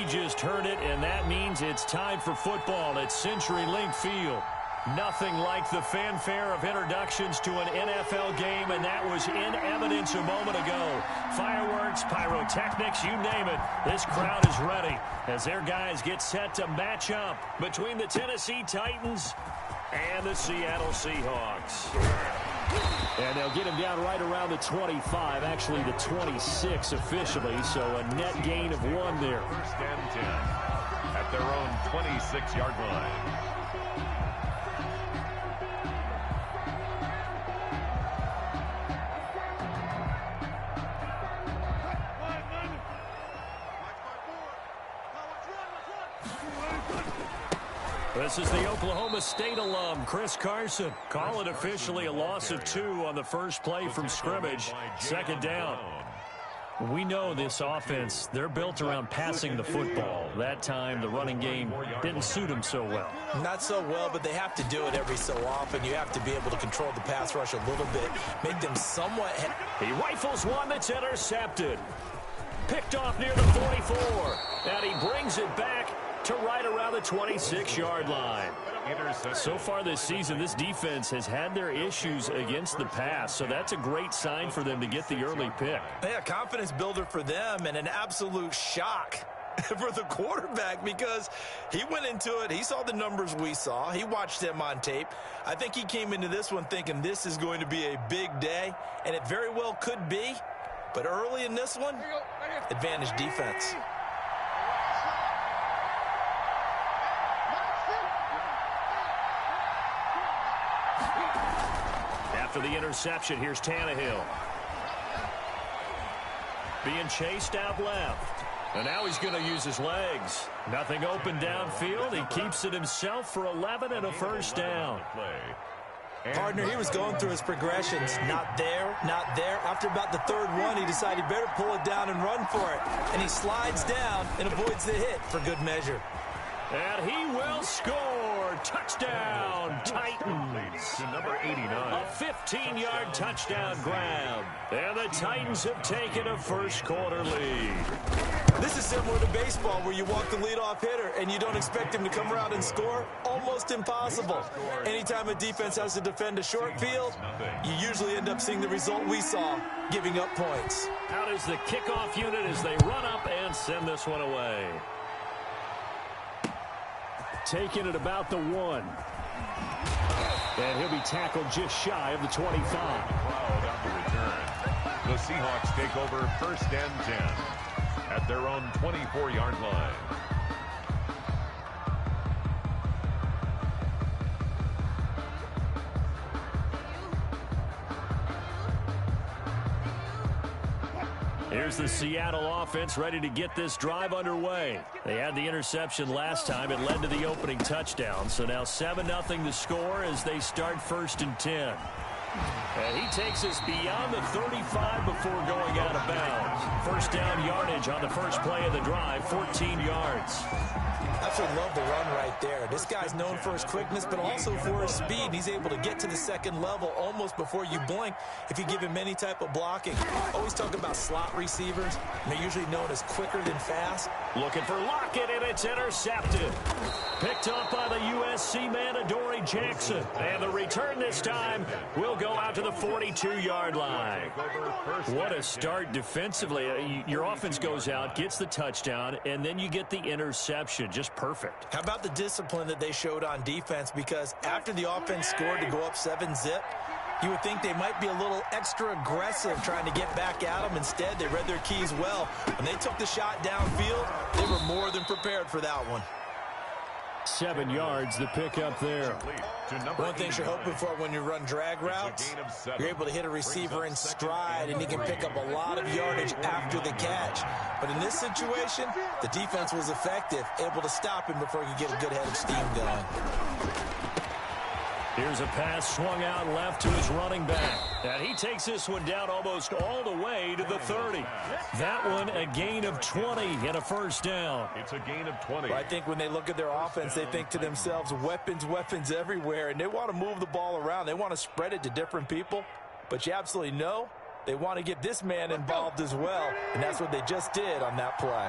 just heard it, and that means it's time for football at CenturyLink Field. Nothing like the fanfare of introductions to an NFL game, and that was in evidence a moment ago. Fireworks, pyrotechnics, you name it. This crowd is ready as their guys get set to match up between the Tennessee Titans and the Seattle Seahawks. And they'll get him down right around the 25, actually the 26 officially, so a net gain of 1 there. First and 10 at their own 26-yard line. This is the Oklahoma State alum, Chris Carson. Call it officially a loss of 2 on the first play from scrimmage. Second down. We know this offense, they're built around passing the football. That time, the running game didn't suit them so well. Not so well, but they have to do it every so often. You have to be able to control the pass rush a little bit, make them somewhat... He rifles one that's intercepted. Picked off near the 44. And he brings it back to right around the 26-yard line. So far this season, this defense has had their issues against the pass, so that's a great sign for them to get the early pick. Yeah, confidence builder for them and an absolute shock for the quarterback because he went into it. He saw the numbers we saw. He watched them on tape. I think he came into this one thinking this is going to be a big day, and it very well could be. But early in this one, advantage defense. After the interception, here's Tannehill. Being chased out left. And now he's going to use his legs. Nothing open downfield. He keeps it himself for 11 and a first down. Partner, he was going through his progressions. Not there, not there. After about the third one, he decided he better pull it down and run for it. And he slides down and avoids the hit for good measure. And he will score. Touchdown, Titans. To number 89. A 15-yard touchdown grab. And the Titans have taken a first-quarter lead. This is similar to baseball where you walk the leadoff hitter and you don't expect him to come around and score. Almost impossible. Anytime a defense has to defend a short field, you usually end up seeing the result we saw, giving up points. Out is the kickoff unit as they run up and send this one away. Taking it about the 1. And he'll be tackled just shy of the 25. Crowd on the return. The Seahawks take over first and 10 at their own 24-yard line. Here's the Seattle offense ready to get this drive underway. They had the interception last time. It led to the opening touchdown. So now 7-0 the score as they start first and 10. And he takes us beyond the 35 before going out of bounds. First down yardage on the first play of the drive, 14 yards. Absolutely love the run right there. This guy's known for his quickness, but also for his speed. He's able to get to the second level almost before you blink if you give him any type of blocking. Always talk about slot receivers. They're usually known as quicker than fast. Looking for Lockett, and it's intercepted. Picked up by the USC man, Adoree Jackson. And the return this time will go out to the 42-yard line. What a start defensively. Your offense goes out, gets the touchdown, and then you get the interception. Just perfect. How about the discipline that they showed on defense? Because after the offense scored to go up 7-zip, you would think they might be a little extra aggressive trying to get back at them. Instead, they read their keys well. When they took the shot downfield, they were more than prepared for that one. 7 yards, the pickup there. One thing you're hoping for when you run drag routes, you're able to hit a receiver in stride, and he can pick up a lot of yardage after the catch. But in this situation, the defense was effective, able to stop him before he could get a good head of steam going. Here's a pass swung out left to his running back. And he takes this one down almost all the way to the 30. That one a gain of 20 and a first down. It's a gain of 20. Well, I think when they look at their offense, they think to themselves, weapons, weapons everywhere. And they want to move the ball around. They want to spread it to different people. But you absolutely know they want to get this man involved as well. And that's what they just did on that play.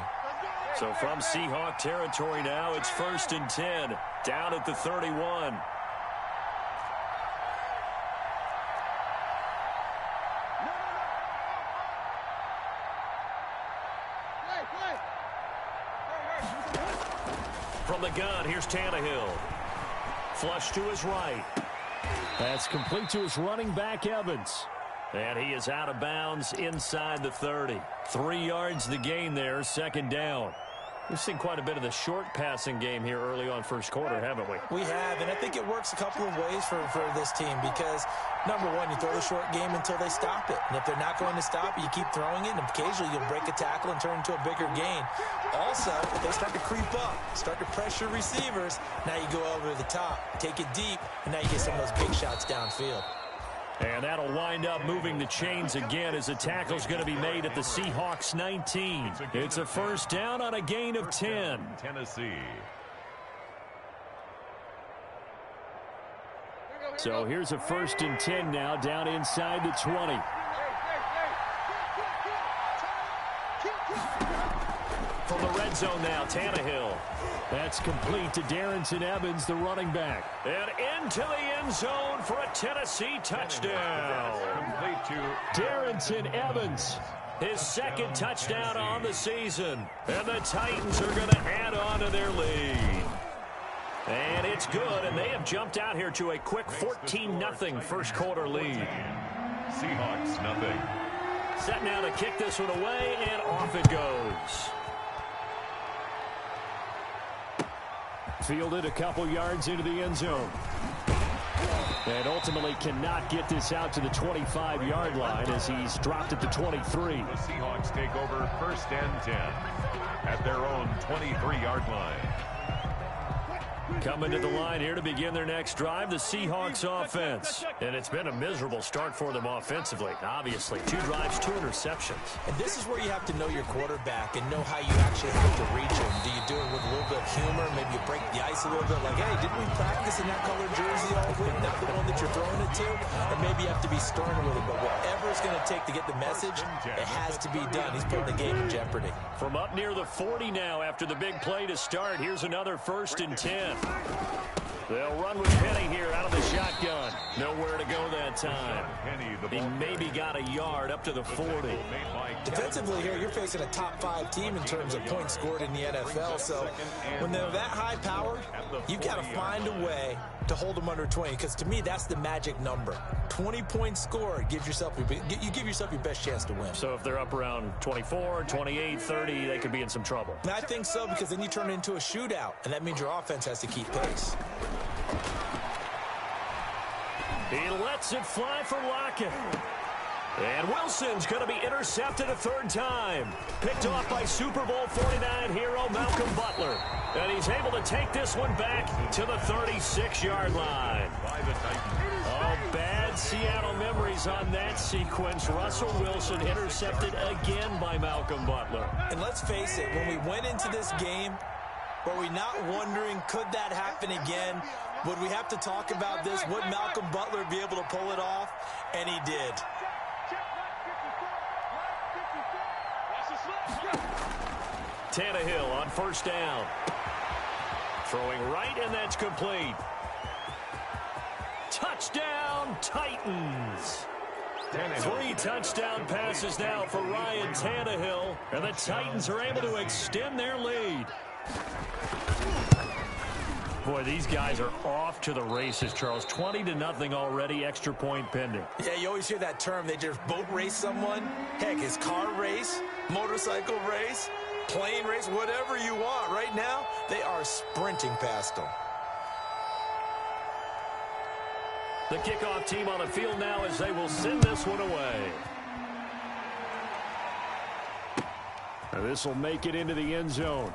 So from Seahawk territory now, it's 1st and 10, down at the 31. From the gun, here's Tannehill. Flush to his right. That's complete to his running back, Evans. And he is out of bounds inside the 30. 3 yards the gain there, 2nd down. We've seen quite a bit of the short passing game here early on first quarter, haven't we? We have, and I think it works a couple of ways for this team because, number one, you throw the short game until they stop it. And if they're not going to stop it, you keep throwing it, and occasionally you'll break a tackle and turn into a bigger gain. Also, if they start to creep up, start to pressure receivers, now you go over the top, take it deep, and now you get some of those big shots downfield. And that'll wind up moving the chains again as the tackle's going to be made at the Seahawks 19. It's a 1st down on a gain of 10. Tennessee. So here's a 1st and 10 now down inside the 20. From the red zone now, Tannehill. That's complete to Darrington Evans, the running back. And into the end zone for a Tennessee touchdown. Complete to Darrington Evans, his 2nd touchdown on the season. And the Titans are going to add on to their lead. And it's good, and they have jumped out here to a quick 14-0 first quarter lead. Seahawks nothing. Set now to kick this one away, and off it goes. Fielded a couple yards into the end zone. And ultimately cannot get this out to the 25-yard line as he's dropped at the 23. The Seahawks take over 1st and 10 at their own 23-yard line. Coming to the line here to begin their next drive, the Seahawks offense. And it's been a miserable start for them offensively, obviously. 2 drives, 2 interceptions. And this is where you have to know your quarterback and know how you actually have to reach him. Do you do it with a little bit of humor? Maybe you break the ice a little bit like, hey, didn't we practice in that colored jersey all week? Not the one that you're throwing it to? Or maybe you have to be stern with it. But whatever it's going to take to get the message, it has to be done. He's putting the game in jeopardy. From up near the 40 now after the big play to start, here's another 1st and 10. They'll run with Penny here out of the shotgun. Nowhere to go that time. He maybe got a yard up to the 40. Defensively here, you're facing a top 5 team in terms of points scored in the NFL. So when they're that high powered, you've got to find a way to hold them under 20. Because to me, that's the magic number. 20 points scored gives yourself you give yourself your best chance to win. So if they're up around 24, 28, 30, they could be in some trouble. And I think so, because then you turn it into a shootout, and that means your offense has to keep pace. He lets it fly for Lockett. And Wilson's going to be intercepted a 3rd time. Picked off by Super Bowl 49 hero Malcolm Butler. And he's able to take this one back to the 36-yard line. Oh, bad Seattle memories on that sequence. Russell Wilson intercepted again by Malcolm Butler. And let's face it, when we went into this game, were we not wondering, could that happen again? Would we have to talk about this? Would Malcolm Butler be able to pull it off? And he did. Tannehill on 1st down. Throwing right, and that's complete. Touchdown, Titans. 3 touchdown passes now for Ryan Tannehill, and the Titans are able to extend their lead. Boy, these guys are off to the races, Charles. 20-0 already, extra point pending. Yeah, you always hear that term. They just boat race someone. Heck, it's car race, motorcycle race, plane race, whatever you want. Right now, they are sprinting past them. The kickoff team on the field now as they will send this one away. And this will make it into the end zone.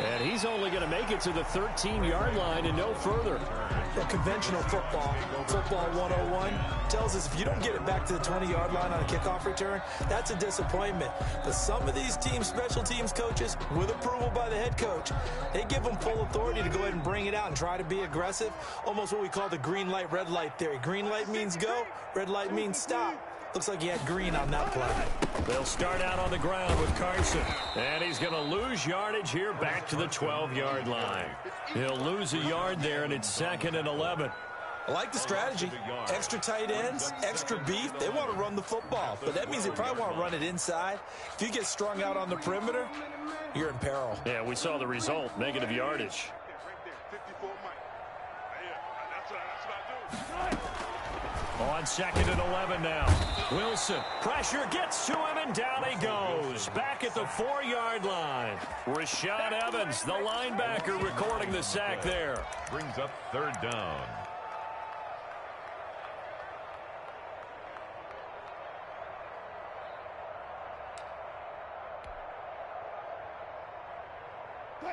And he's only going to make it to the 13-yard line and no further. Well, conventional football 101, tells us if you don't get it back to the 20-yard line on a kickoff return, that's a disappointment. But some of these teams, special teams coaches, with approval by the head coach, they give them full authority to go ahead and bring it out and try to be aggressive. Almost what we call the green light, red light theory. Green light means go, red light means stop. Looks like he had green on that play. They'll start out on the ground with Carson. And he's going to lose yardage here back to the 12-yard line. He'll lose a yard there, and it's 2nd and 11. I like the strategy. Extra tight ends, extra beef. They want to run the football, but that means they probably want to run it inside. If you get strung out on the perimeter, you're in peril. Yeah, we saw the result, negative yardage. On 2nd and 11 now. Wilson, pressure gets to him, and down he goes. Back at the 4-yard line. Rashad Evans, the linebacker, recording the sack there. Brings up 3rd down.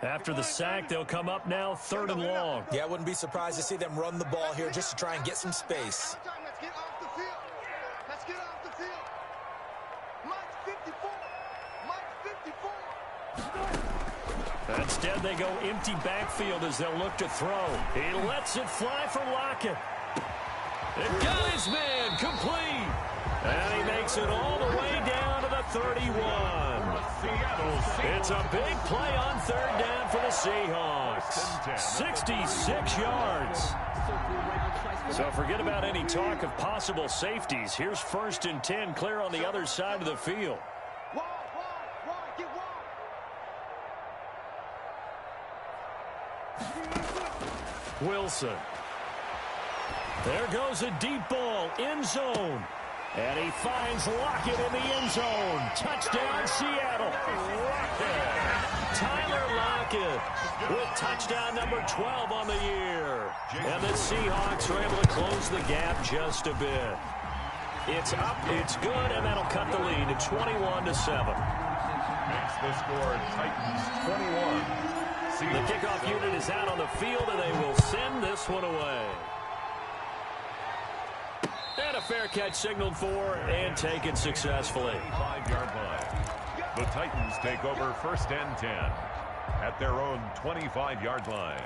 After the sack, they'll come up now 3rd and long. Yeah, I wouldn't be surprised to see them run the ball here just to try and get some space. Let's get off the field. Let's get off the field. Mike's 54. Mike's 54. Instead, they go empty backfield as they'll look to throw. He lets it fly for Lockett. It got his man complete. And he makes it all the way down to the 31. It's a big play on 3rd down for the Seahawks. 66 yards. So forget about any talk of possible safeties. Here's 1st and 10 clear on the other side of the field. Wilson. There goes a deep ball, end zone. And he finds Lockett in the end zone. Touchdown, Seattle. Tyler Lockett with touchdown number 12 on the year. And the Seahawks are able to close the gap just a bit. It's up, it's good, and that'll cut the lead to 21-7. Makes the score Titans 21. The kickoff unit is out on the field, and they will send this one away. And a fair catch signaled for and taken successfully. 5-yard line. The Titans take over 1st and 10 at their own 25-yard line.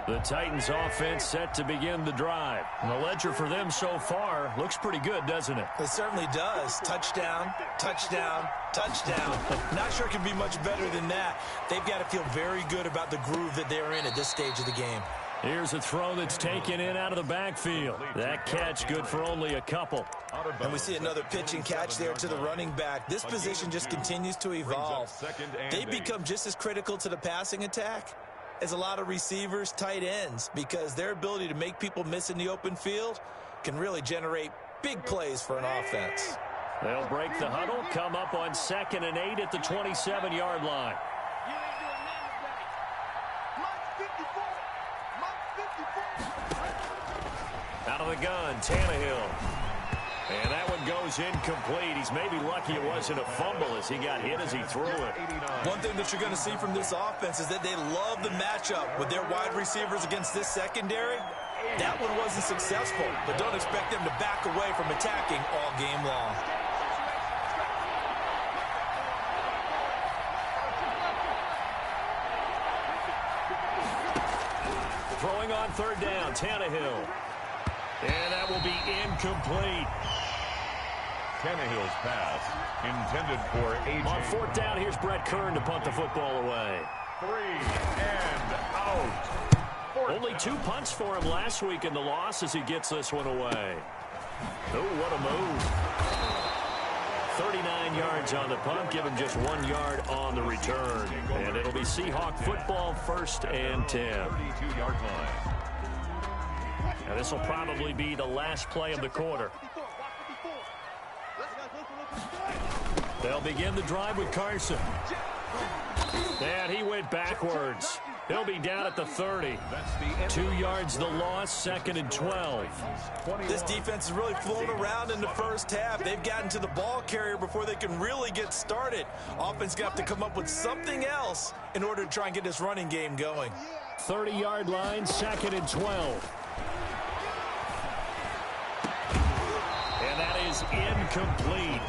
The Titans offense set to begin the drive. And the ledger for them so far looks pretty good, doesn't it? It certainly does. Touchdown, touchdown, touchdown. Not sure it can be much better than that. They've got to feel very good about the groove that they're in at this stage of the game. Here's a throw that's taken in out of the backfield. That catch good for only a couple. And we see another pitch and catch there to the running back. This position just continues to evolve. They become just as critical to the passing attack as a lot of receivers, tight ends, because their ability to make people miss in the open field can really generate big plays for an offense. They'll break the huddle, come up on 2nd and 8 at the 27-yard line. Out of the gun, Tannehill. And that one goes incomplete. He's maybe lucky it wasn't a fumble as he got hit as he threw it. One thing that you're going to see from this offense is that they love the matchup with their wide receivers against this secondary. That one wasn't successful, but don't expect them to back away from attacking all game long. Throwing on 3rd down, Tannehill. And that will be incomplete. Tannehill's pass intended for A.J. On 4th down, here's Brett Kern to punt the football away. 3 and out. Only 2 punts for him last week in the loss as he gets this one away. Oh, what a move. 39 yards on the punt, give him just 1 yard on the return. And it'll be Seahawk football, 1st and 10. 32-yard line. And this will probably be the last play of the quarter. They'll begin the drive with Carson. And he went backwards. He'll be down at the 30. 2 yards the loss, 2nd and 12. This defense has really flown around in the first half. They've gotten to the ball carrier before they can really get started. Offense got to come up with something else in order to try and get this running game going. 30-yard line, 2nd and 12. And that is incomplete.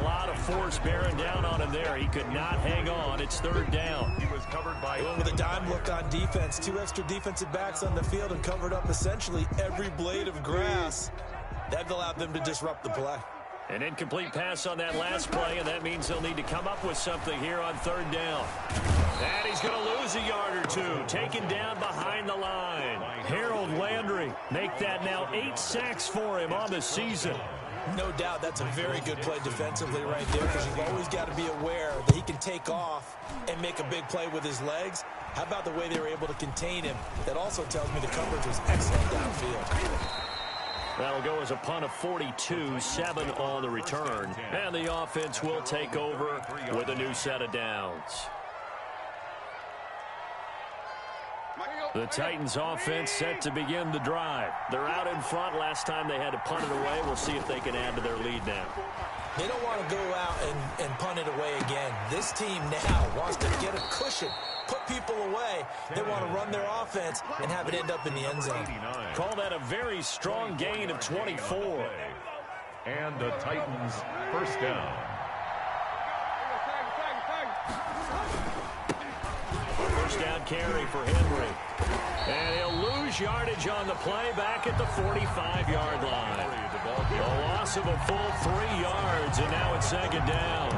A lot of force bearing down on him there. He could not hang on. It's third down. He was covered by... With a dime look on defense, 2 extra defensive backs on the field and covered up essentially every blade of grass. That allowed them to disrupt the play. An incomplete pass on that last play, and that means they'll need to come up with something here on third down. And he's going to lose a yard or two, taken down behind the line. Harold Landry make that now 8 sacks for him on the season. No doubt that's a very good play defensively right there, because you've always got to be aware that he can take off and make a big play with his legs. How about the way they were able to contain him? That also tells me the coverage was excellent downfield. That'll go as a punt of 42, 7 on the return. And the offense will take over with a new set of downs. The Titans offense set to begin the drive. They're out in front. Last time they had to punt it away. We'll see if they can add to their lead now. They don't want to go out and punt it away again. This team now wants to get a cushion, put people away. They want to run their offense and have it end up in the end zone. Call that a very strong gain of 24. And the Titans first down. First down carry for Henry. And he'll lose yardage on the play back at the 45-yard line. A loss of a full 3 yards, and now it's second down.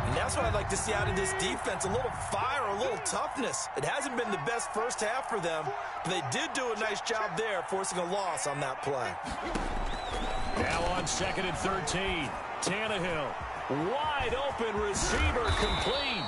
And that's what I'd like to see out of this defense, a little fire, a little toughness. It hasn't been the best first half for them, but they did do a nice job there, forcing a loss on that play. Now on 2nd and 13, Tannehill, wide open receiver, complete.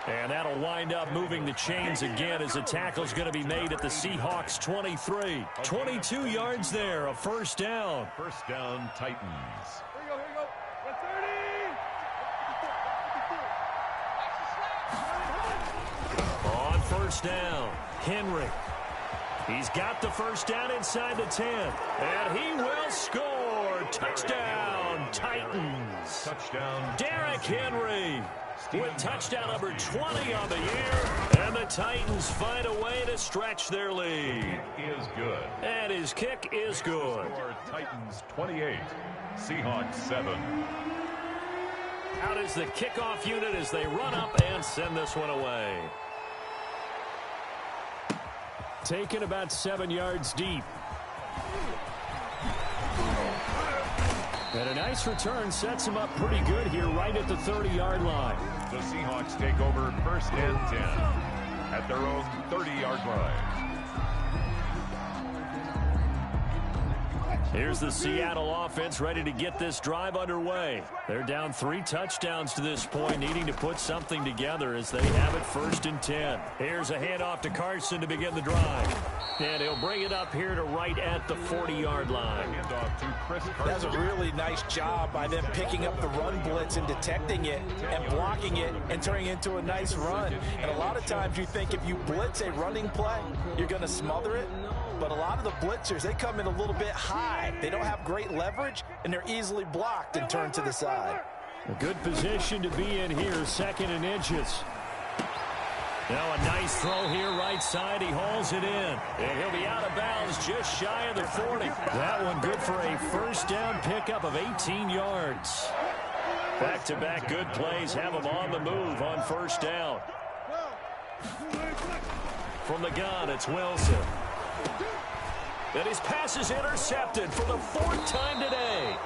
And that'll wind up moving the chains again as the tackle's going to be made at the Seahawks 23. 22 yards there, a first down. First down, Titans. Here you go. 130. On first down, Henry. He's got the first down inside the 10. And he will score. Touchdown, Titans. Touchdown. Derrick Henry with touchdown number 20 on the year. And the Titans find a way to stretch their lead. Is good. And his kick is good. Score Titans 28, Seahawks 7. Out is the kickoff unit as they run up and send this one away. Taken about 7 yards deep. And a nice return sets him up pretty good here right at the 30-yard line. The Seahawks take over first and 10 at their own 30-yard line. Here's the Seattle offense ready to get this drive underway. They're down 3 touchdowns to this point, needing to put something together as they have it first and 10. Here's a handoff to Carson to begin the drive. And he'll bring it up here to right at the 40-yard line. Handoff to Chris Carson. That's a really nice job by them picking up the run blitz and detecting it and blocking it and turning it into a nice run. And a lot of times you think if you blitz a running play, you're going to smother it. But a lot of the blitzers, they come in a little bit high. They don't have great leverage, and they're easily blocked and turned to the side. A good position to be in here, 2nd and inches. Now a nice throw here, right side. He hauls it in. And he'll be out of bounds just shy of the 40. That one good for a first down pickup of 18 yards. Back-to-back good plays have him on the move on first down. From the gun, it's Wilson. And his pass is intercepted for the 4th time today.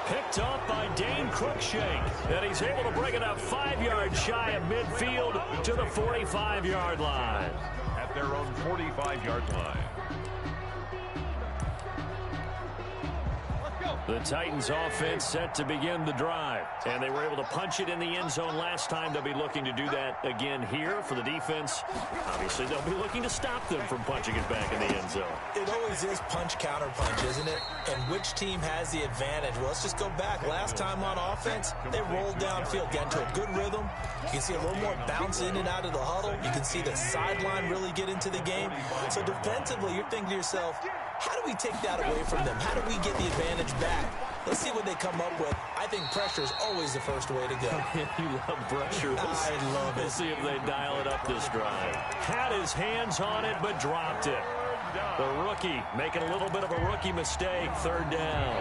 Picked off by Dane Cruikshank. And he's able to bring it up 5 yards shy of midfield to the 45-yard line. At their own 45-yard line. The Titans offense set to begin the drive. And they were able to punch it in the end zone last time. They'll be looking to do that again here for the defense. Obviously, they'll be looking to stop them from punching it back in the end zone. It always is punch-counter-punch, isn't it? And which team has the advantage? Well, let's just go back. Last time on offense, they rolled downfield, got into a good rhythm. You can see a little more bounce in and out of the huddle. You can see the sideline really get into the game. So defensively, you're thinking to yourself, how do we take that away from them? How do we get the advantage back? Let's see what they come up with. I think pressure is always the first way to go. You love pressure. I love it. We'll see if they dial it up this drive. Had his hands on it, but dropped it. The rookie making a little bit of a rookie mistake. 3rd down.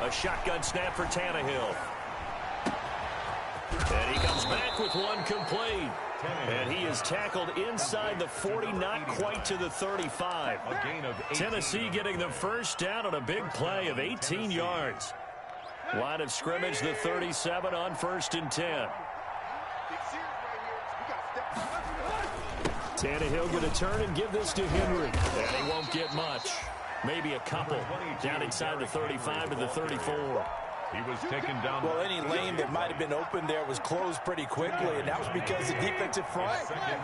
A shotgun snap for Tannehill. And he comes back with one complete. And he is tackled inside the 40, not quite to the 35. A gain of 18. Tennessee getting the first down on a big play of 18 yards. Line of scrimmage, the 37 on 1st and 10. Tannehill going to turn and give this to Henry. And he won't get much. Maybe a couple. Down inside the 35 to the 34. He was taken down. Well, any lane that might have been open there was closed pretty quickly, and that was because the defensive front,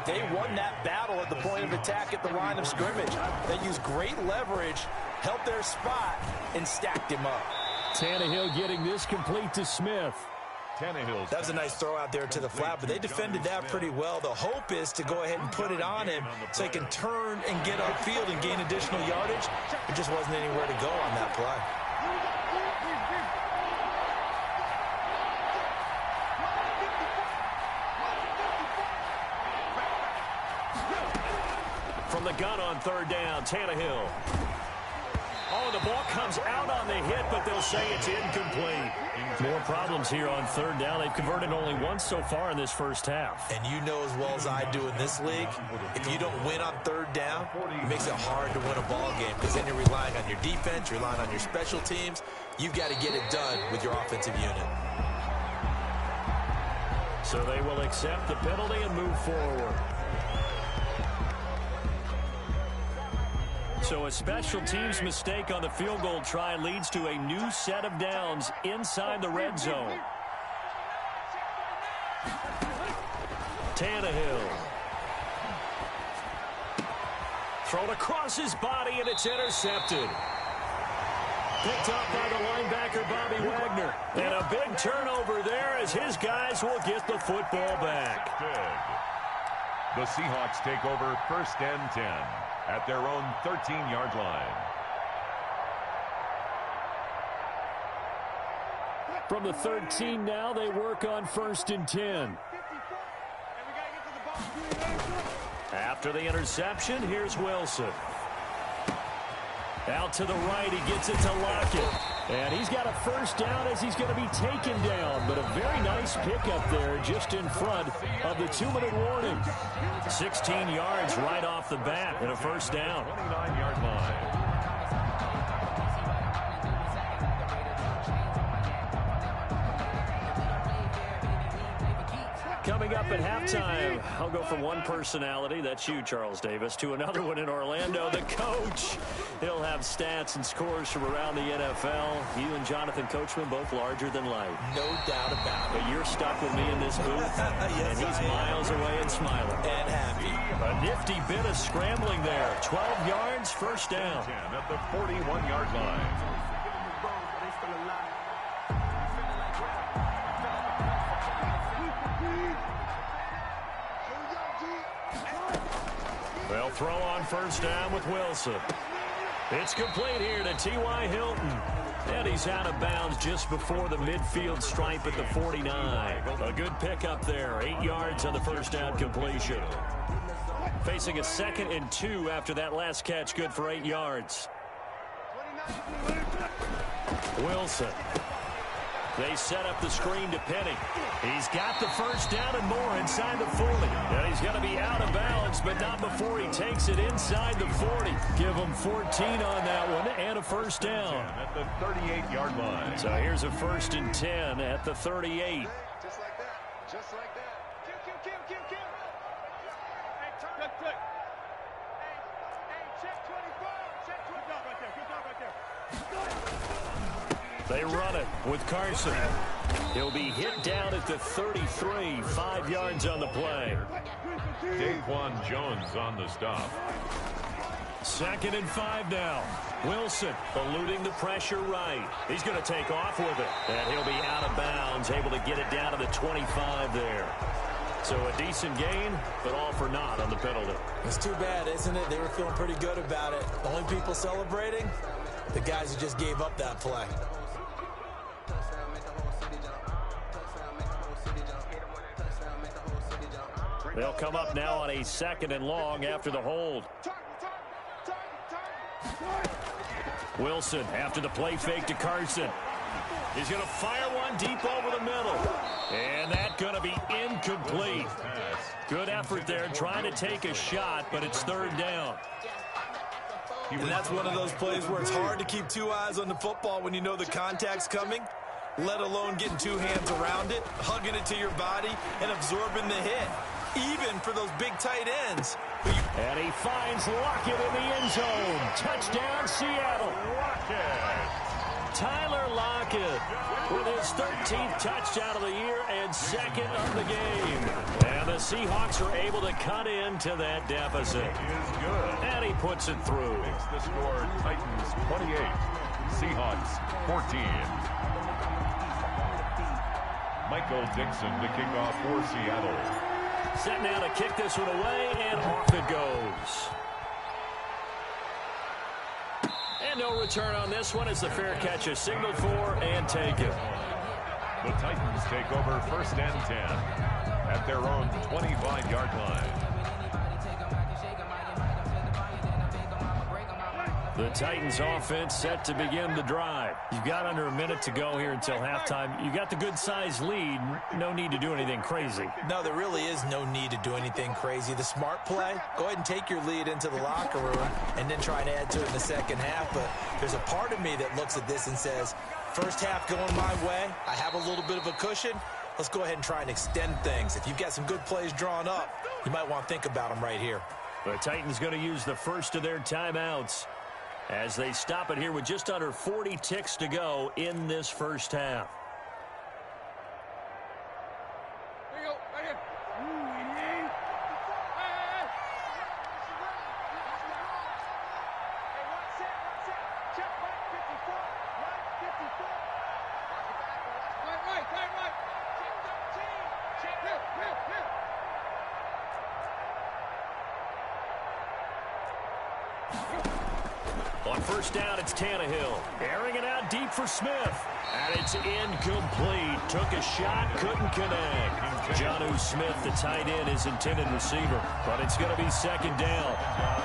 they won that battle at the point of attack at the line of scrimmage. They used great leverage, held their spot, and stacked him up. Tannehill getting this complete to Smith. Tannehill's. That was a nice throw out there to the flat, but they defended that pretty well. The hope is to go ahead and put it on him so he can turn and get upfield and gain additional yardage. There just wasn't anywhere to go on that play. From the gun on 3rd down, Tannehill. Oh, the ball comes out on the hit, but they'll say it's incomplete. More problems here on 3rd down. They've converted only once so far in this first half. And you know as well as I do in this league, if you don't win on 3rd down, it makes it hard to win a ball game because then you're relying on your defense, you're relying on your special teams. You've got to get it done with your offensive unit. So they will accept the penalty and move forward. So a special teams mistake on the field goal try leads to a new set of downs inside the red zone. Tannehill. Thrown across his body, and it's intercepted. Picked up by the linebacker, Bobby Wagner. And a big turnover there as his guys will get the football back. Good. The Seahawks take over 1st and 10. At their own 13-yard line. From the 13 now, they work on 1st and 10. After the interception, here's Wilson. Out to the right, he gets it to Lockett. And he's got a first down as he's going to be taken down. But a very nice pickup there just in front of the 2-minute warning. 16 yards right off the bat and a first down. 29-yard line. Coming up at halftime, I'll go from one personality, that's you, Charles Davis, to another one in Orlando, the coach. He'll have stats and scores from around the NFL. You and Jonathan Coachman, both larger than life. No doubt about it. But you're stuck with me in this booth, Yes, and he's miles away and smiling. And happy. A nifty bit of scrambling there. 12 yards, first down. 10 at the 41-yard line. They'll throw on first down with Wilson. It's complete here to T.Y. Hilton. And he's out of bounds just before the midfield stripe at the 49. A good pickup there. 8 yards on the first down completion. Facing a 2nd and 2 after that last catch, good for 8 yards. Wilson. They set up the screen to Penny. He's got the first down and more inside the 40. And he's going to be out of bounds, but not before he takes it inside the 40. Give him 14 on that one and a first down. At the 38-yard line. So here's a 1st and 10 at the 38. Just like that. Just like that. Kill. Hey, turn. Good. Hey, check 24. Check 24 right there. Good job right there. They run it with Carson. He'll be hit down at the 33, 5 yards on the play. Daquan Jones on the stop. 2nd and 5 now. Wilson eluding the pressure right. He's going to take off with it. And he'll be out of bounds, able to get it down to the 25 there. So a decent gain, but all for naught on the penalty. It's too bad, isn't it? They were feeling pretty good about it. The only people celebrating, the guys who just gave up that play. They'll come up now on a 2nd and long after the hold. Wilson after the play fake to Carson. He's going to fire one deep over the middle. And that's going to be incomplete. Good effort there trying to take a shot, but it's third down. And that's one of those plays where it's hard to keep two eyes on the football when you know the contact's coming, let alone getting two hands around it, hugging it to your body, and absorbing the hit, even for those big tight ends. And he finds Lockett in the end zone. Touchdown, Seattle. Tyler Lockett with his 13th touchdown of the year and second of the game. And the Seahawks are able to cut into that deficit. And he puts it through. Makes the score Titans 28, Seahawks 14. Michael Dixon to kick off for Seattle. Set now to kick this one away, and off it goes. And no return on this one as the fair catch is signaled for and taken. The Titans take over first and 10 at their own 25-yard line. The Titans offense set to begin the drive. You've got under a minute to go here until halftime. You got the good-sized lead. No need to do anything crazy. No, there really is no need to do anything crazy. The smart play, go ahead and take your lead into the locker room and then try and add to it in the second half. But there's a part of me that looks at this and says, first half going my way, I have a little bit of a cushion. Let's go ahead and try and extend things. If you've got some good plays drawn up, you might want to think about them right here. The Titans going to use the first of their timeouts as they stop it here with just under 40 ticks to go in this first half. Here you go, right here. Hey, one set. Check right 54. Right 54. Right. Check 13. Check here. On first down, it's Tannehill. Airing it out deep for Smith. And it's incomplete. Took a shot, couldn't connect. Jonnu Smith, the tight end, is intended receiver. But it's going to be second down.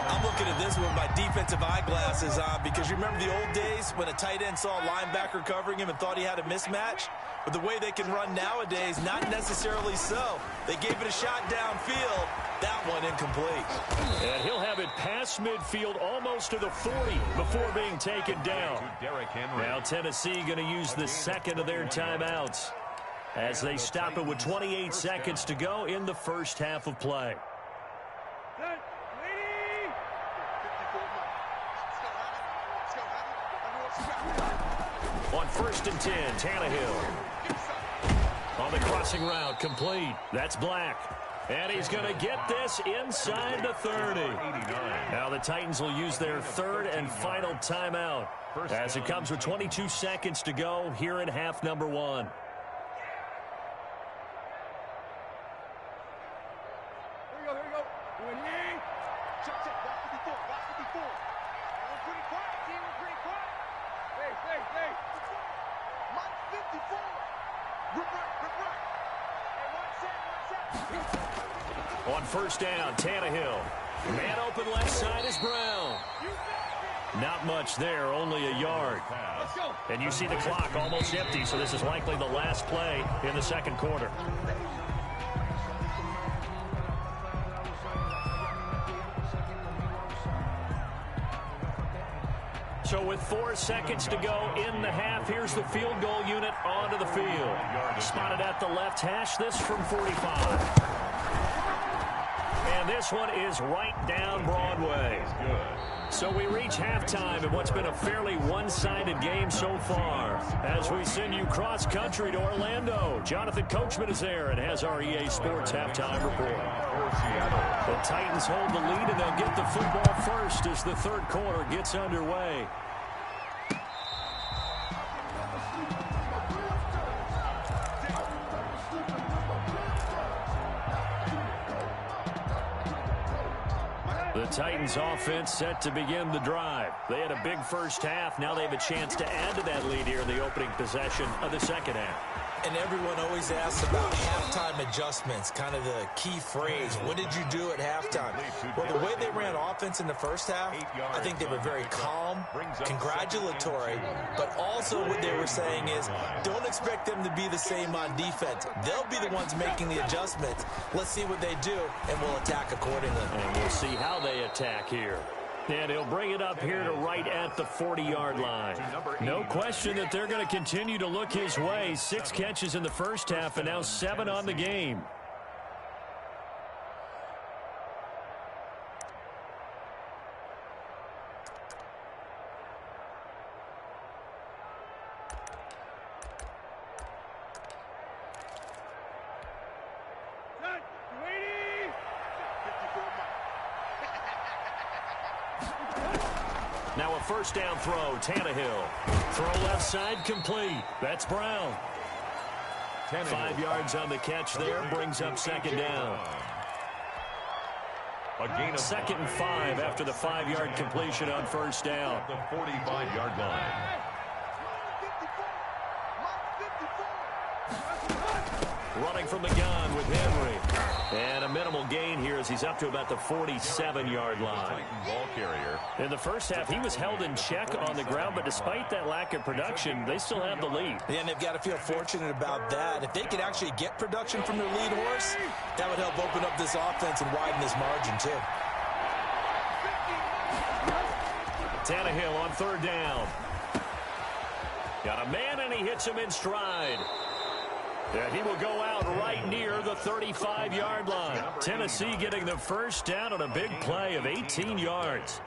I'm looking at this with my defensive eyeglasses on because you remember the old days when a tight end saw a linebacker covering him and thought he had a mismatch? But the way they can run nowadays, not necessarily so. They gave it a shot downfield. That one incomplete. And he'll have it past midfield almost to the 40 before being taken down. Now Tennessee going to use the second of their timeouts as they stop it with 28 seconds to go in the first half of play. On first and 10, Tannehill. On the crossing route, complete. That's Black. And he's going to get this inside the 30. Now the Titans will use their third and final timeout as it comes with 22 seconds to go here in half number one. Here we go. Check. Box 54. We're pretty quiet, team. We're pretty quiet. Hey. Mike 54. Rip right. Hey, one set. On first down, Tannehill. Man open left side is Brown. Not much there, only a yard. Let's go. And you see the clock almost empty, so this is likely the last play in the second quarter. So with 4 seconds to go in the half, here's the field goal unit onto the field. Spotted at the left hash, this from 45. And this one is right down Broadway. So we reach halftime in what's been a fairly one-sided game so far. As we send you cross-country to Orlando, Jonathan Coachman is there and has our EA Sports halftime report. The Titans hold the lead, and they'll get the football first as the third quarter gets underway. The Titans offense set to begin the drive. They had a big first half. Now they have a chance to add to that lead here in the opening possession of the second half. And everyone always asks about halftime adjustments, kind of the key phrase. What did you do at halftime? Well, the way they ran offense in the first half, I think they were very calm, congratulatory, but also what they were saying is don't expect them to be the same on defense. They'll be the ones making the adjustments. Let's see what they do, and we'll attack accordingly. And we'll see how they attack here. And he'll bring it up here to right at the 40-yard line. No question that they're going to continue to look his way. 6 catches in the first half and now 7 on the game. Now a first down throw, Tannehill. Throw left side complete. That's Brown. 5 yards on the catch there, brings up second down. A gain of 2nd and 5 after the 5-yard completion on first down. the 45-yard line. Running from the gun with Henry. And a minimal gain here as he's up to about the 47-yard line. Ball carrier. In the first half, he was held in check on the ground, but despite that lack of production, they still have the lead. Yeah, and they've got to feel fortunate about that. If they could actually get production from their lead horse, that would help open up this offense and widen this margin, too. Tannehill on third down. Got a man, and he hits him in stride. And he will go out right near the 35-yard line. Tennessee getting the first down on a big play of 18 yards.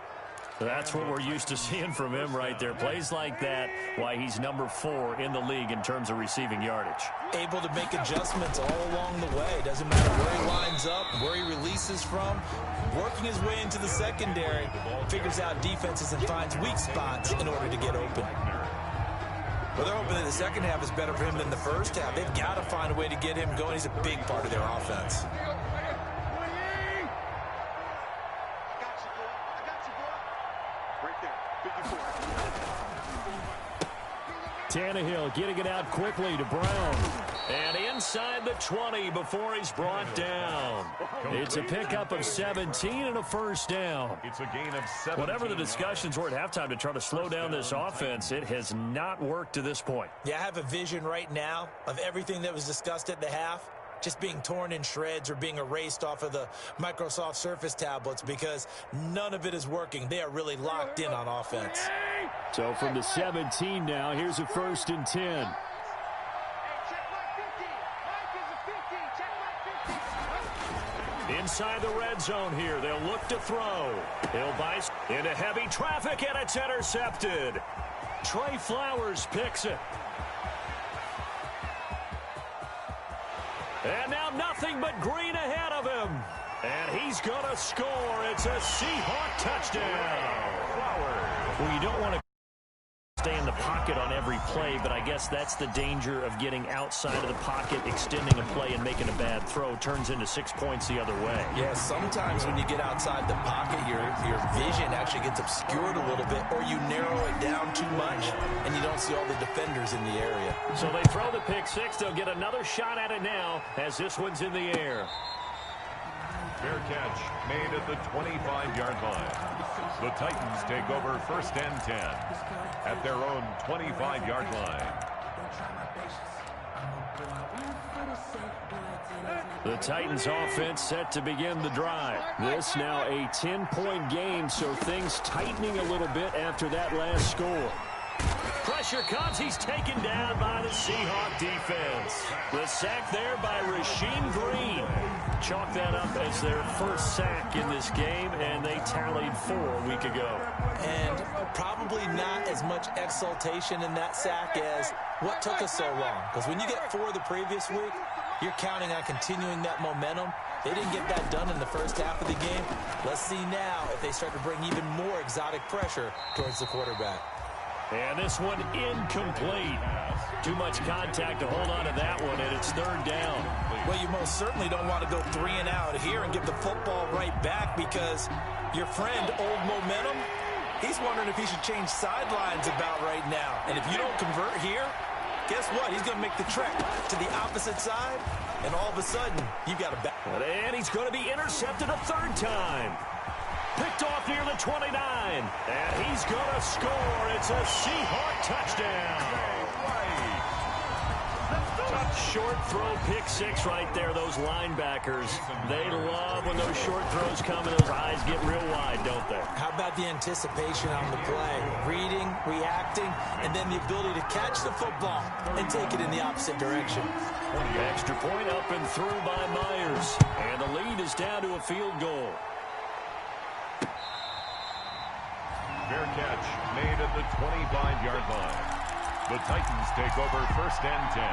That's what we're used to seeing from him right there. Plays like that, why he's number 4 in the league in terms of receiving yardage. Able to make adjustments all along the way. Doesn't matter where he lines up, where he releases from. Working his way into the secondary, figures out defenses and finds weak spots in order to get open. Well, they're hoping that the second half is better for him than the first half. They've got to find a way to get him going. He's a big part of their offense. Tannehill getting it out quickly to Brown. And inside the 20 before he's brought down. It's a pickup of 17 and a first down. It's a gain of 17. Whatever the discussions were at halftime to try to slow down this offense, it has not worked to this point. Yeah, I have a vision right now of everything that was discussed at the half just being torn in shreds or being erased off of the Microsoft Surface tablets because none of it is working. They are really locked in on offense. So from the 17 now, here's a 1st and 10. Inside the red zone here. They'll look to throw. He'll buy into heavy traffic, and it's intercepted. Trey Flowers picks it. And now nothing but green ahead of him. And he's going to score. It's a Seahawk touchdown. Flowers. Well, you don't want to stay in the pocket on every play, but I guess that's the danger of getting outside of the pocket, extending a play, and making a bad throw. Turns into 6 points the other way. Yeah, sometimes when you get outside the pocket, your vision actually gets obscured a little bit, or you narrow it down too much, and you don't see all the defenders in the area. So they throw the pick six. They'll get another shot at it now as this one's in the air. Fair catch made at the 25-yard line. The Titans take over 1st and 10 at their own 25-yard line. The Titans offense set to begin the drive. This now a 10-point game, so things tightening a little bit after that last score. Pressure comes. He's taken down by the Seahawk defense. The sack there by Rasheem Green. Chalk that up as their first sack in this game, and they tallied 4 a week ago. And probably not as much exultation in that sack as what took us so long. Because when you get 4 the previous week, you're counting on continuing that momentum. They didn't get that done in the first half of the game. Let's see now if they start to bring even more exotic pressure towards the quarterback. And this one incomplete. Too much contact to hold on to that one, and it's 3rd down. Well, you most certainly don't want to go 3 and out here and give the football right back because your friend, Old Momentum, he's wondering if he should change sidelines about right now. And if you don't convert here, guess what? He's going to make the trek to the opposite side, and all of a sudden, you got a back. And he's going to be intercepted a third time. Picked off near the 29. And he's going to score. It's a Seahawk touchdown. Short throw, pick six right there. Those linebackers, they love when those short throws come and those eyes get real wide, don't they? How about the anticipation on the play? Reading, reacting, and then the ability to catch the football and take it in the opposite direction. Extra point up and through by Myers. And the lead is down to a field goal. Fair catch made at the 25-yard line. The Titans take over 1st and 10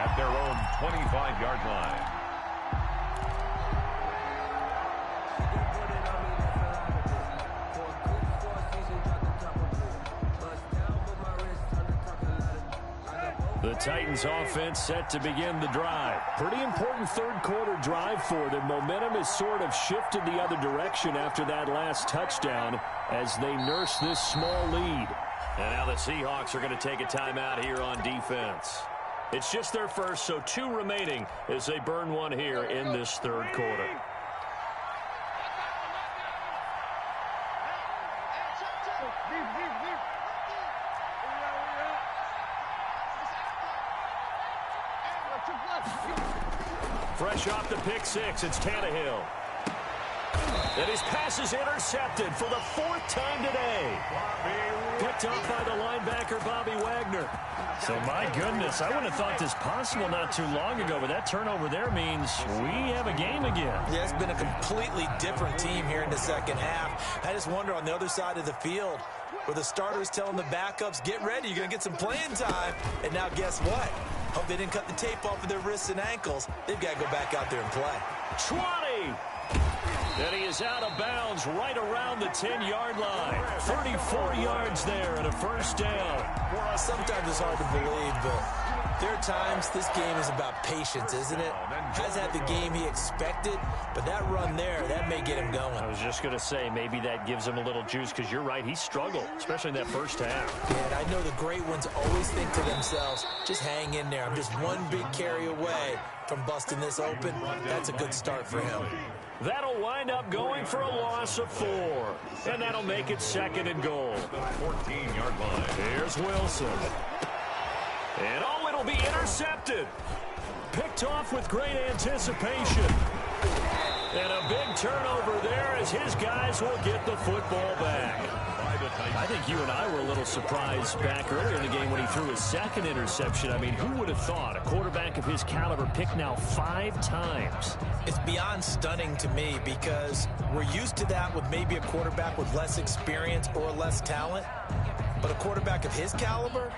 at their own 25-yard line. The Titans offense set to begin the drive. Pretty important third quarter drive for them. Momentum has sort of shifted the other direction after that last touchdown as they nurse this small lead. And now the Seahawks are going to take a timeout here on defense. It's just their first, so 2 remaining as they burn one here in this third quarter. Fresh off the pick six, it's Tannehill. And his pass is intercepted for the 4th time today. Picked up by the linebacker, Bobby Wagner. So, my goodness, I wouldn't have thought this possible not too long ago, but that turnover there means we have a game again. Yeah, it's been a completely different team here in the second half. I just wonder on the other side of the field where the starters telling the backups, get ready, you're going to get some playing time. And now guess what? Hope they didn't cut the tape off of their wrists and ankles. They've got to go back out there and play. 20! And he is out of bounds right around the 10-yard line. 34 yards there and a first down. Sometimes it's hard to believe, but there are times this game is about patience, isn't it? Has had the game he expected, but that run there, that may get him going. I was just going to say, maybe that gives him a little juice, because you're right, he struggled, especially in that first half. Yeah, and I know the great ones always think to themselves, just hang in there. I'm just one big carry away from busting this open. That's a good start for him. That'll wind up going for a loss of 4. And that'll make it 2nd and goal. 14-yard line. Here's Wilson. And oh, it'll be intercepted. Picked off with great anticipation. And a big turnover there as his guys will get the football back. I think you and I were a little surprised back earlier in the game when he threw his 2nd interception. I mean, who would have thought a quarterback of his caliber picked now 5 times? It's beyond stunning to me because we're used to that with maybe a quarterback with less experience or less talent. But a quarterback of his caliber,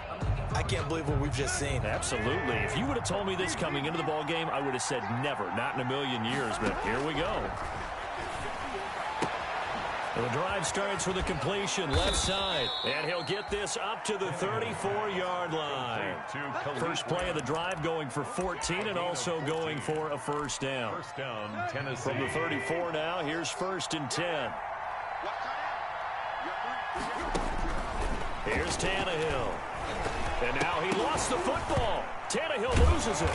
I can't believe what we've just seen. Absolutely. If you would have told me this coming into the ball game, I would have said never, not in a million years. But here we go. The drive starts with a completion left side, and he'll get this up to the 34-yard line. First play of the drive going for 14 and also going for a first down. First down, Tennessee. From the 34 now, here's 1st and 10. Here's Tannehill. And now he lost the football. Tannehill loses it.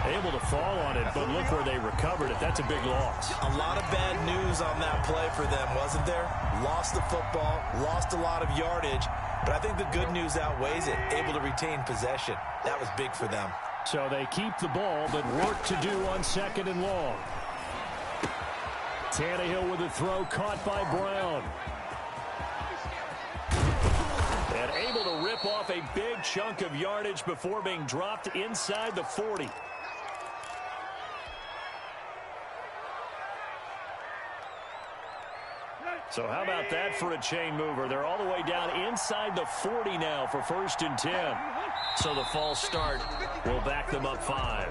Able to fall on it, but look where they recovered it. That's a big loss. A lot of bad news on that play for them, wasn't there? Lost the football, lost a lot of yardage, but I think the good news outweighs it. Able to retain possession. That was big for them. So they keep the ball, but work to do on 2nd and long. Tannehill with a throw caught by Brown. And able to rip off a big chunk of yardage before being dropped inside the 40. So how about that for a chain mover? They're all the way down inside the 40 now for 1st and 10. So the false start will back them up 5.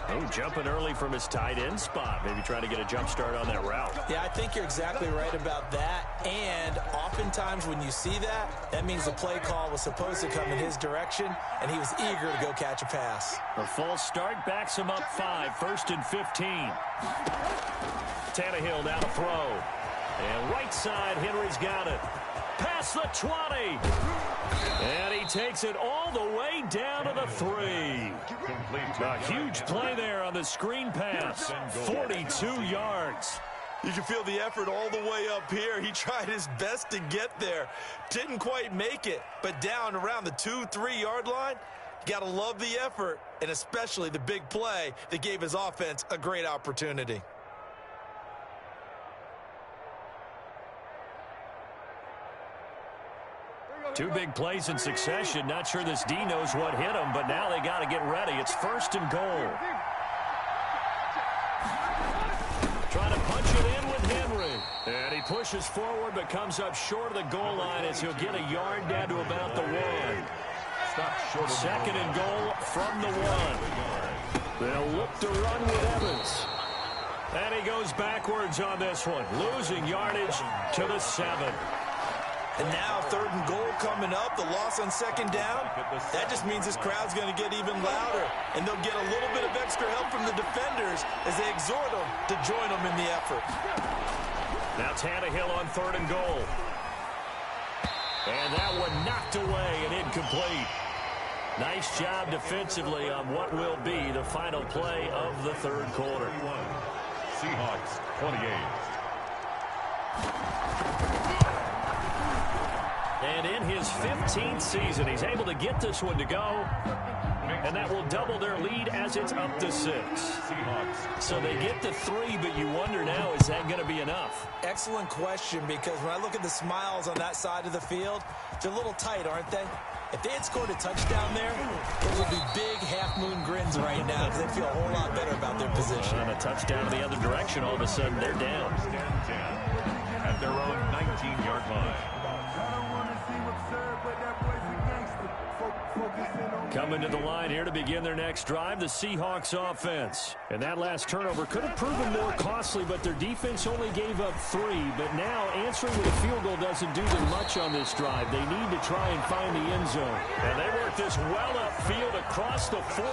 Oh, jumping early from his tight end spot. Maybe trying to get a jump start on that route. Yeah, I think you're exactly right about that. And oftentimes when you see that, that means the play call was supposed to come in his direction, and he was eager to go catch a pass. The false start backs him up 5, 1st and 15. Tannehill down to throw. And right side, Henry's got it. past the 20. And he takes it all the way down to the 3. A huge play there on the screen pass. 42 yards. You can feel the effort all the way up here. He tried his best to get there. Didn't quite make it, but down around the 2-3 yard line, you got to love the effort, and especially the big play that gave his offense a great opportunity. Two big plays in succession. Not sure this D knows what hit him, but now they got to get ready. It's 1st and goal. Trying to punch it in with Henry. And he pushes forward but comes up short of the goal line as he'll get a yard down to about the 1. 2nd and goal from the 1. They'll look to run with Evans. And he goes backwards on this one, losing yardage to the 7. And now 3rd and goal coming up, the loss on 2nd down. That just means this crowd's going to get even louder, and they'll get a little bit of extra help from the defenders as they exhort them to join them in the effort. Now Tannehill on 3rd and goal. And that one knocked away and incomplete. Nice job defensively on what will be the final play of the 3rd quarter. Seahawks 28. And in his 15th season, he's able to get this one to go. And that will double their lead as it's up to 6. So they get to 3, but you wonder now, is that going to be enough? Excellent question, because when I look at the smiles on that side of the field, they're a little tight, aren't they? If they had scored a touchdown there, those would be big half-moon grins right now because they feel a whole lot better about their position. And a touchdown the other direction, all of a sudden they're down. At their own 19-yard line. Coming to the line here to begin their next drive, the Seahawks offense. And that last turnover could have proven more costly, but their defense only gave up 3. But now answering with a field goal doesn't do them much on this drive. They need to try and find the end zone. And they work this well upfield across the 45.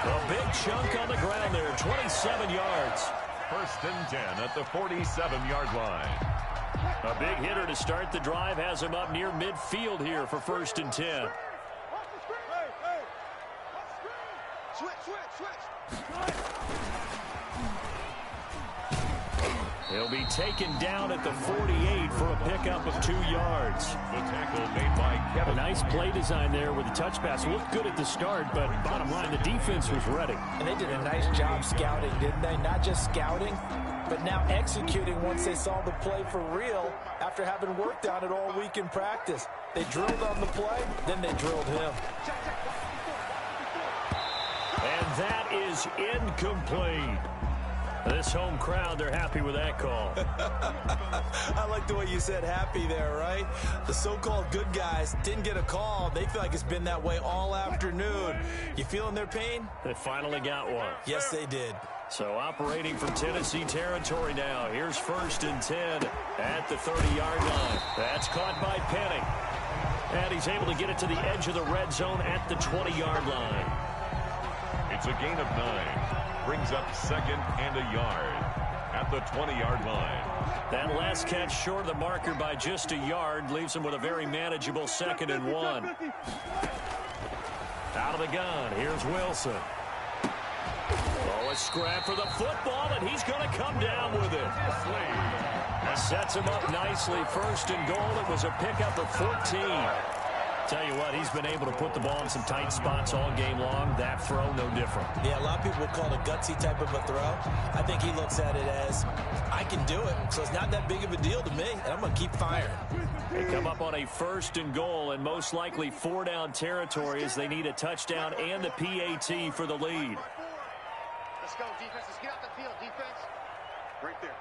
A big chunk on the ground there, 27 yards. 1st and 10 at the 47-yard line. A big hitter to start the drive has him up near midfield here for 1st and 10. He'll be taken down at the 48 for a pickup of 2 yards. The tackle made by Kevin. A nice play design there with the touch pass. Looked good at the start, but bottom line, the defense was ready. And they did a nice job scouting, didn't they? Not just scouting, but now executing once they saw the play for real after having worked on it all week in practice. They drilled on the play, then they drilled him. And that is incomplete. This home crowd, they're happy with that call. I like the way you said happy there, right? The so-called good guys didn't get a call. They feel like it's been that way all afternoon. You feeling their pain? They finally got one. Yes, they did. So operating from Tennessee territory now. Here's 1st and 10 at the 30-yard line. That's caught by Penning. And he's able to get it to the edge of the red zone at the 20-yard line. It's a gain of 9. Brings up 2nd and a yard at the 20-yard line. That last catch short of the marker by just a yard leaves him with a very manageable 2nd and 1. Out of the gun, here's Wilson. Oh, a scrap for the football, and he's going to come down with it. Sets him up nicely. 1st and goal. It was a pickup of 14. Tell you what, he's been able to put the ball in some tight spots all game long. That throw, no different. Yeah, a lot of people would call it a gutsy type of a throw. I think he looks at it as, I can do it, so it's not that big of a deal to me, and I'm going to keep firing. They come up on a 1st and goal, and most likely 4-down territory as they need a touchdown and the PAT for the lead. Let's go, defense. Let's get out the field, defense. Right there.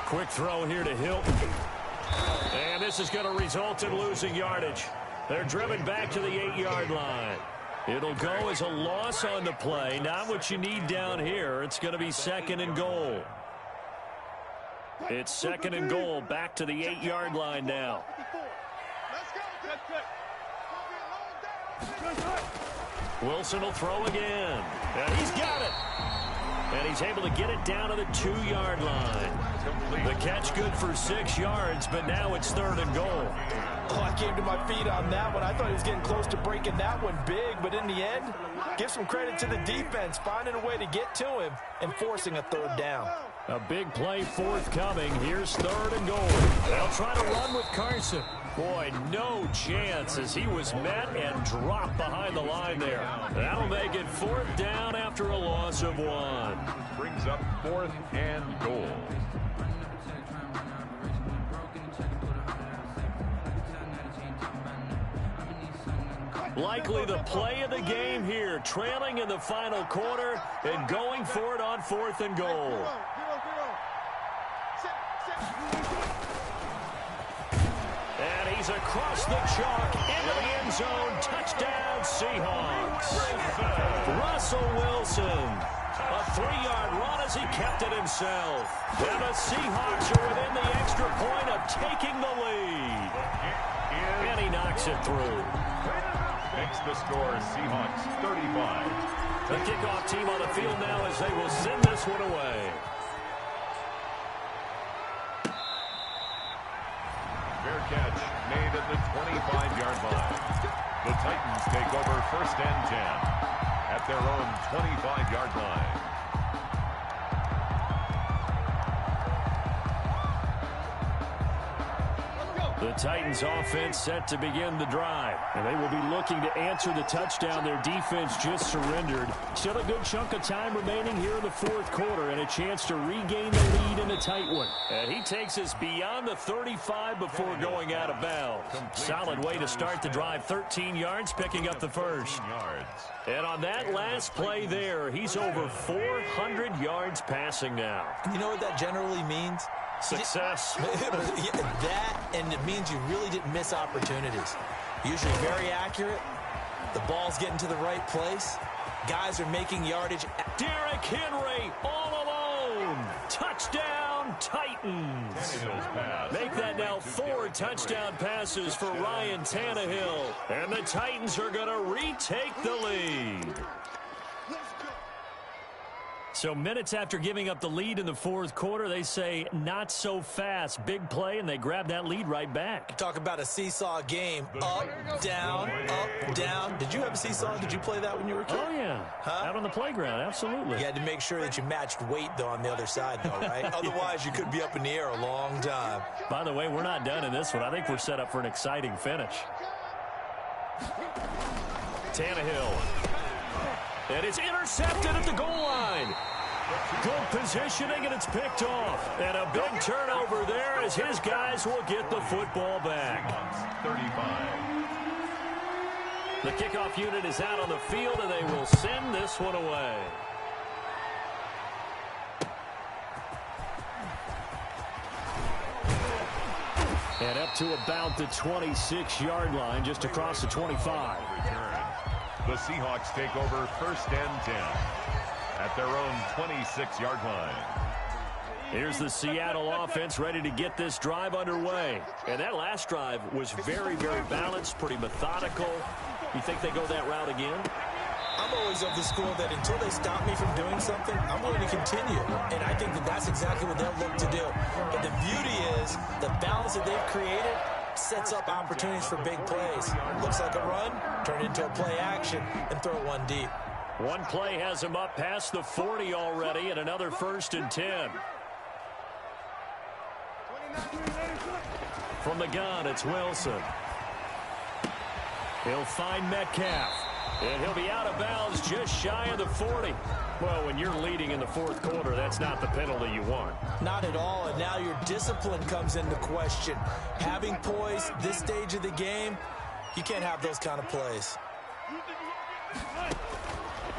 Quick throw here to Hilton. And this is going to result in losing yardage. They're driven back to the 8-yard line. It'll go as a loss on the play. Not what you need down here. It's going to be 2nd and goal. It's 2nd and goal back to the 8-yard line now. Wilson will throw again. And he's got it. And he's able to get it down to the 2-yard line. The catch good for 6 yards, but now it's 3rd and goal. Oh, I came to my feet on that one. I thought he was getting close to breaking that one big, but in the end, give some credit to the defense, finding a way to get to him and forcing a 3rd down. A big play forthcoming. Here's 3rd and goal. They'll try to run with Carson. Boy, no chance as he was met and dropped behind the line there. That'll make it 4th down after a loss of 1. Brings up 4th and goal. Likely the play of the game here, trailing in the final quarter and going for it on 4th and goal. And he's across the chalk into the end zone. Touchdown, Seahawks. Russell Wilson. A 3-yard run as he kept it himself. And the Seahawks are within the extra point of taking the lead. And he knocks it through. Makes the score Seahawks 35. The kickoff team on the field now as they will send this one away. Fair catch made at the 25-yard line. The Titans take over 1st and 10 at their own 25-yard line. The Titans offense set to begin the drive, and they will be looking to answer the touchdown their defense just surrendered. Still a good chunk of time remaining here in the 4th quarter and a chance to regain the lead in a tight one. And he takes us beyond the 35 before going out of bounds. Solid way to start the drive, 13 yards, picking up the first. And on that last play there, he's over 400 yards passing now. You know what that generally means? Success. That, and it means you really didn't miss opportunities. Usually very accurate. The ball's getting to the right place. Guys are making yardage. Derrick Henry all alone. Touchdown, Titans. Make that now 4 touchdown passes for Ryan Tannehill. And the Titans are going to retake the lead. So minutes after giving up the lead in the 4th quarter, they say not so fast. Big play, and they grab that lead right back. Talk about a seesaw game. Up, down, up, down. Did you have a seesaw? Did you play that when you were a kid? Oh, yeah. Huh? Out on the playground, absolutely. You had to make sure that you matched weight, though, on the other side, though, right? Otherwise, you could be up in the air a long time. By the way, we're not done in this one. I think we're set up for an exciting finish. Tannehill. And it's intercepted at the goal line. Good positioning, and it's picked off. And a big turnover there as his guys will get the football back. 35. The kickoff unit is out on the field, and they will send this one away. And up to about the 26-yard line, just across the 25. The Seahawks take over 1st and 10 at their own 26-yard line. Here's the Seattle offense ready to get this drive underway. And that last drive was very, very balanced, pretty methodical. You think they go that route again? I'm always of the school that until they stop me from doing something, I'm going to continue. And I think that that's exactly what they'll look to do. But the beauty is the balance that they've created sets up opportunities for big plays. Looks like a run, turn into a play action, and throw one deep. One play has him up past the 40 already, and another 1st and 10. From the gun, it's Wilson. He'll find Metcalf. And he'll be out of bounds just shy of the 40. Well, when you're leading in the 4th quarter, that's not the penalty you want. Not at all, and now your discipline comes into question. Having poise this stage of the game, you can't have those kind of plays.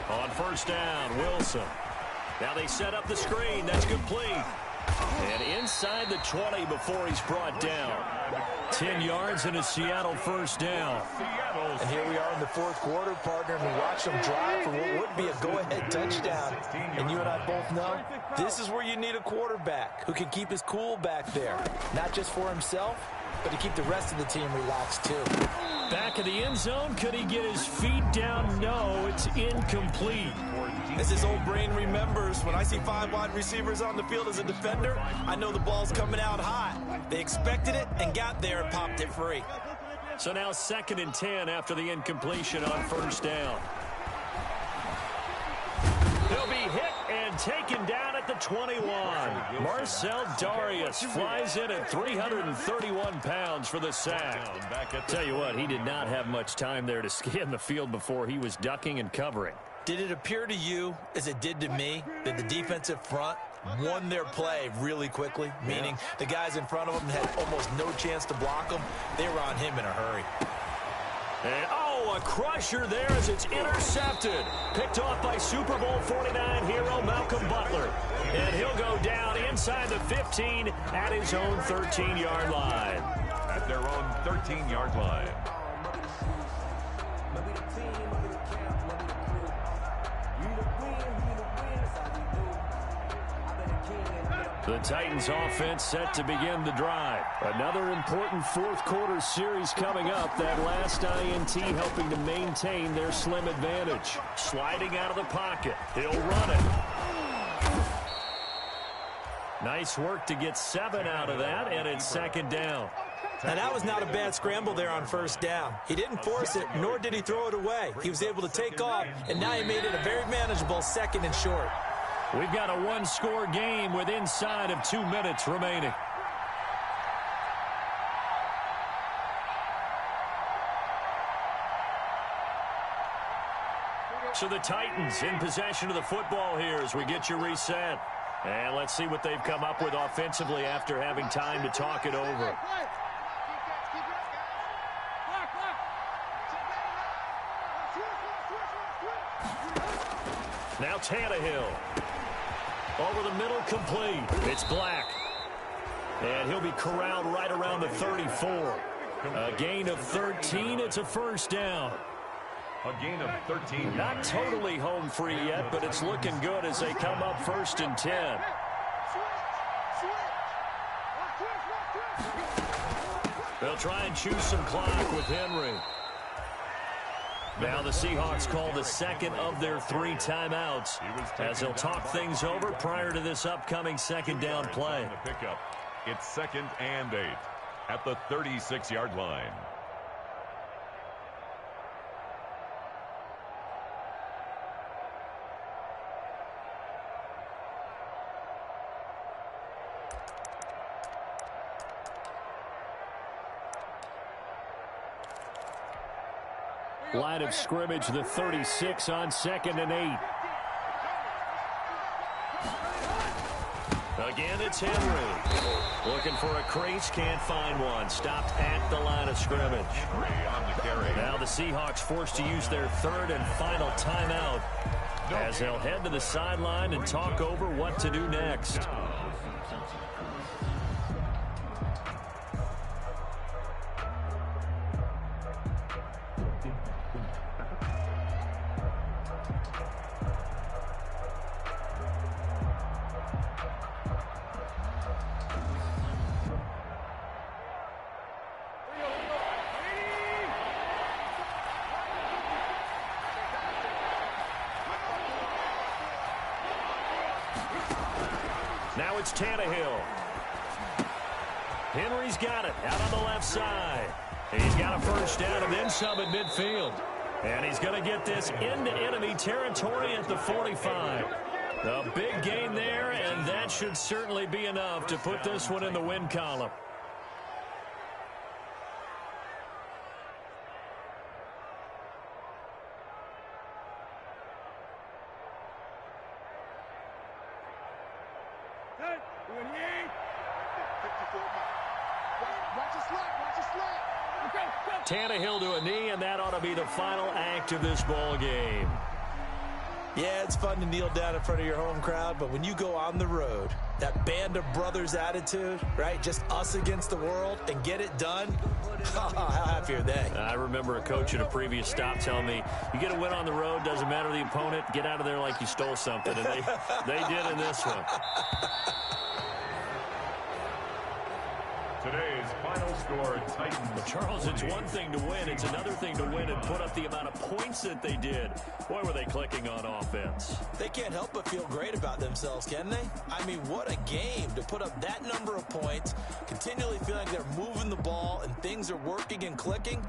On 1st down, Wilson. Now they set up the screen. That's complete. And inside the 20 before he's brought down. 10 yards and a Seattle 1st down. And here we are in the 4th quarter, partner, and we watch them drive for what would be a go-ahead touchdown. And you and I both know this is where you need a quarterback who can keep his cool back there. Not just for himself, but to keep the rest of the team relaxed too. Back of the end zone. Could he get his feet down? No, it's incomplete. As his old brain remembers, when I see 5 wide receivers on the field as a defender, I know the ball's coming out hot. They expected it and got there and popped it free. So now 2nd and 10 after the incompletion on 1st down. He'll be hit and taken down at the 21. Marcel Darius flies in at 331 pounds for the sack. Tell you what, he did not have much time there to scan the field before he was ducking and covering. Did it appear to you, as it did to me, that the defensive front won their play really quickly? Meaning the guys in front of them had almost no chance to block him. They were on him in a hurry. And, a crusher there as it's intercepted. Picked off by Super Bowl 49 hero Malcolm Butler. And he'll go down inside the 15 at his own 13-yard line. At their own 13-yard line. The Titans offense set to begin the drive. Another important fourth-quarter series coming up. That last INT helping to maintain their slim advantage. Sliding out of the pocket. He'll run it. Nice work to get 7 out of that, and it's 2nd down. Now, that was not a bad scramble there on 1st down. He didn't force it, nor did he throw it away. He was able to take off, and now he made it a very manageable 2nd and short. We've got a one-score game with inside of 2 minutes remaining. So the Titans in possession of the football here as we get you reset. And let's see what they've come up with offensively after having time to talk it over. Now Tannehill. Over the middle, complete. It's Black. And he'll be corralled right around the 34. A gain of 13. It's a 1st down. A gain of 13. Not totally home free yet, but it's looking good as they come up 1st and 10. They'll try and choose some clock with Henry. Now the Seahawks call the 2nd of their 3 timeouts as they'll talk things over prior to this upcoming 2nd down play. It's 2nd and 8 at the 36-yard line. Line of scrimmage, the 36 on 2nd and 8. Again, it's Henry. Looking for a crease, can't find one. Stopped at the line of scrimmage. Now the Seahawks forced to use their 3rd and final timeout as they'll head to the sideline and talk over what to do next. Now it's Tannehill. Henry's got it out on the left side. He's got a 1st down and then some at midfield. And he's going to get this into enemy territory at the 45. A big gain there, and that should certainly be enough to put this one in the win column. Tannehill to a knee, and that ought to be the final act of this ball game. Yeah, it's fun to kneel down in front of your home crowd, but when you go on the road, that band of brothers attitude, right? Just us against the world and get it done. How happy are they? I remember a coach at a previous stop telling me, you get a win on the road, doesn't matter the opponent, get out of there like you stole something. And they did in this one. Today's final score, Titans. Well, Charles, it's one thing to win. It's another thing to win and put up the amount of points that they did. Boy, were they clicking on offense. They can't help but feel great about themselves, can they? I mean, what a game to put up that number of points, continually feeling they're moving the ball and things are working and clicking.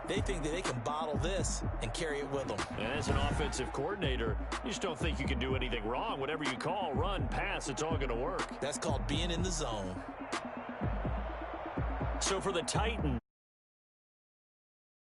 They think that they can bottle this and carry it with them. And as an offensive coordinator, you just don't think you can do anything wrong. Whatever you call, run, pass, it's all going to work. That's called being in the zone. So for the Titans,